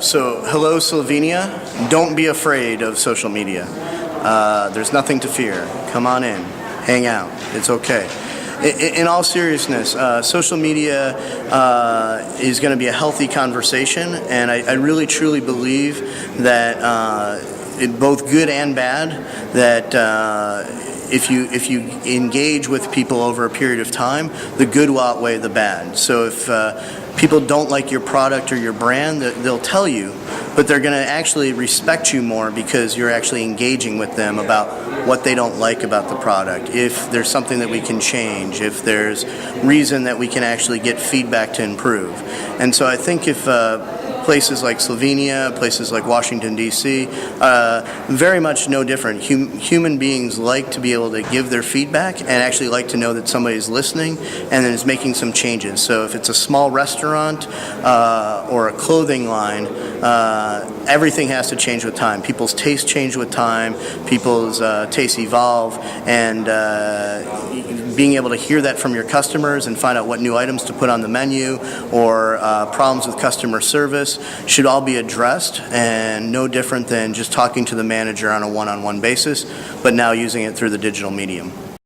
So, hello Slovenia. Don't be afraid of social media. There's nothing to fear. Come on in, hang out. It's okay. In all seriousness, social media is going to be a healthy conversation, and I really truly believe that both good and bad, that if you engage with people over a period of time, the good will outweigh the bad. So if people don't like your product or your brand, they'll tell you, but they're going to actually respect you more because you're actually engaging with them about what they don't like about the product, if there's something that we can change, if there's reason that we can actually get feedback to improve. And so I think if places like Slovenia, places like Washington, D.C., very much no different. Human beings like to be able to give their feedback and actually like to know that somebody's listening and then is making some changes. So if it's a small restaurant or a clothing line, everything has to change with time. People's tastes change with time, people's tastes evolve, and being able to hear that from your customers and find out what new items to put on the menu or problems with customer service should all be addressed, and no different than just talking to the manager on a one-on-one basis, but now using it through the digital medium.